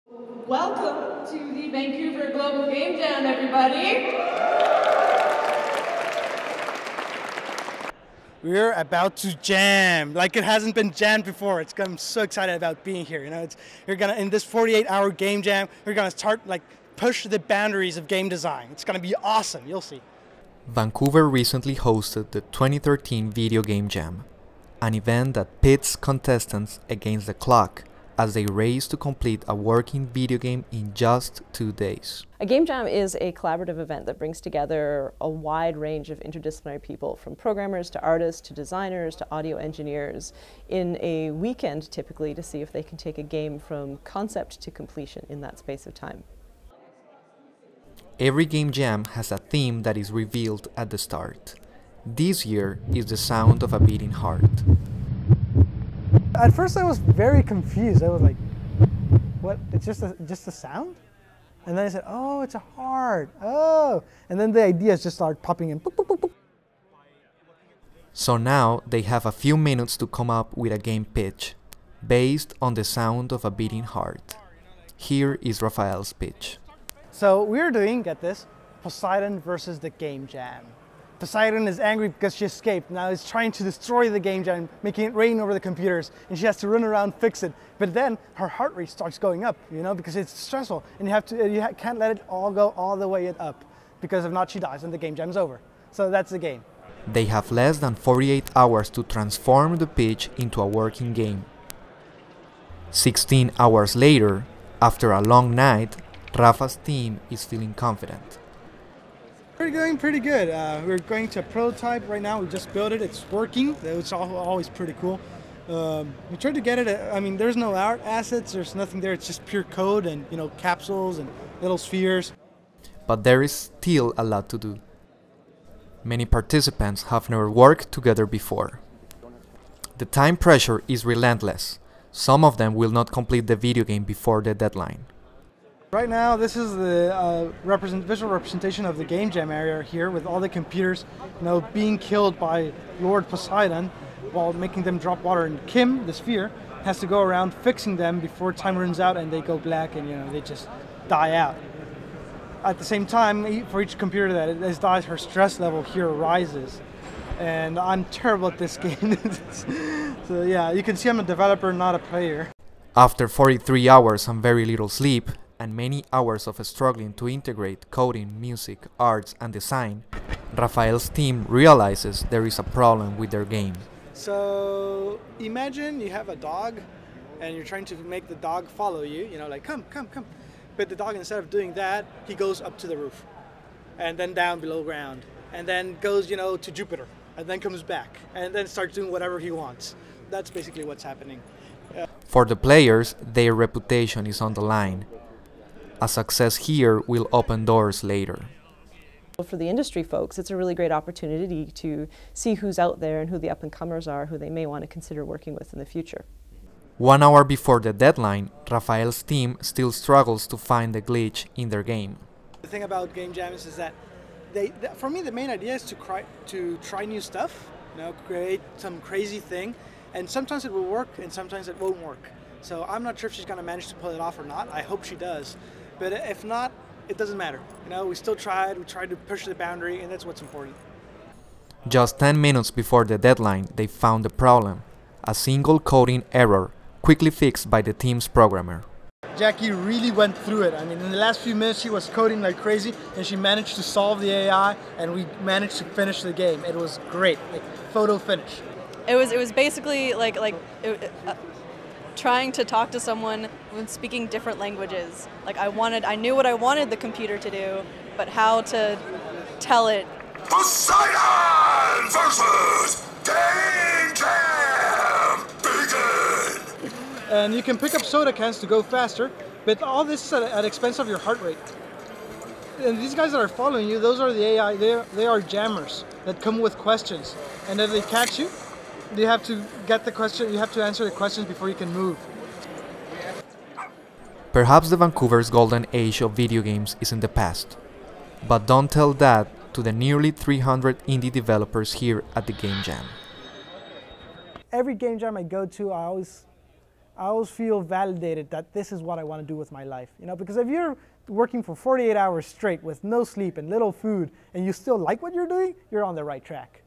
Welcome to the Vancouver Global Game Jam, everybody! We're about to jam like it hasn't been jammed before. I'm so excited about being here. You're gonna in this 48-hour game jam. We're gonna start push the boundaries of game design. It's gonna be awesome. You'll see. Vancouver recently hosted the 2013 Video Game Jam, an event that pits contestants against the clock as they race to complete a working video game in just 2 days. A game jam is a collaborative event that brings together a wide range of interdisciplinary people, from programmers to artists to designers to audio engineers, in a weekend typically to see if they can take a game from concept to completion in that space of time. Every game jam has a theme that is revealed at the start. This year is the sound of a beating heart. At first I was very confused. I was like, what? It's just a sound? And then I said, oh, it's a heart. Oh. And then the ideas just start popping in. Boop, boop, boop, boop. So now they have a few minutes to come up with a game pitch based on the sound of a beating heart. Here is Rafael's pitch. So we're doing, get this, Poseidon versus the game jam. Poseidon is angry because she escaped. Now he's trying to destroy the game jam, making it rain over the computers, and she has to run around fix it. But then her heart rate starts going up, because it's stressful, and you can't let it all go all the way up, because if not, she dies and the game jam's over. So that's the game. They have less than 48 hours to transform the pitch into a working game. 16 hours later, after a long night, Rafa's team is feeling confident. We're doing pretty good. We're going to prototype right now. We just built it. It's working. It's always pretty cool. We tried to get it. There's no art assets. There's nothing there. It's just pure code and capsules and little spheres. But there is still a lot to do. Many participants have never worked together before. The time pressure is relentless. Some of them will not complete the video game before the deadline. Right now, this is the visual representation of the game jam area here, with all the computers, being killed by Lord Poseidon while making them drop water. And Kim, the sphere, has to go around fixing them before time runs out and they go black and they just die out. At the same time, for each computer that dies, her stress level here rises. And I'm terrible at this game. So yeah, you can see I'm a developer, not a player. After 43 hours and very little sleep, and many hours of struggling to integrate coding, music, arts, and design, Rafael's team realizes there is a problem with their game. So imagine you have a dog and you're trying to make the dog follow you, come. But the dog, instead of doing that, he goes up to the roof and then down below ground and then goes, to Jupiter and then comes back and then starts doing whatever he wants. That's basically what's happening. For the players, their reputation is on the line. A success here will open doors later. For the industry folks, it's a really great opportunity to see who's out there and who the up-and-comers are, who they may want to consider working with in the future. 1 hour before the deadline, Rafael's team still struggles to find the glitch in their game. The thing about game jams is that for me, the main idea is to try new stuff, create some crazy thing, and sometimes it will work and sometimes it won't work. So I'm not sure if she's going to manage to pull it off or not. I hope she does. But if not, it doesn't matter. We still tried. We tried to push the boundary, and that's what's important. Just 10 minutes before the deadline, they found the problem. A single coding error, quickly fixed by the team's programmer. Jackie really went through it. In the last few minutes, she was coding like crazy, and she managed to solve the AI, and we managed to finish the game. It was great, photo finish. It was basically trying to talk to someone when speaking different languages. I knew what I wanted the computer to do, but how to tell it. Poseidon versus Game Jam! Begin! And you can pick up soda cans to go faster, but all this is at the expense of your heart rate. And these guys that are following you, those are the AI, they are jammers that come with questions. And if they catch you, you have to get the question, you have to answer the questions before you can move. Perhaps the Vancouver's golden age of video games is in the past, but don't tell that to the nearly 300 indie developers here at the Game Jam. Every game jam I go to, I always I always feel validated that this is what I want to do with my life. You know, because if you're working for 48 hours straight with no sleep and little food, and you still like what you're doing, you're on the right track.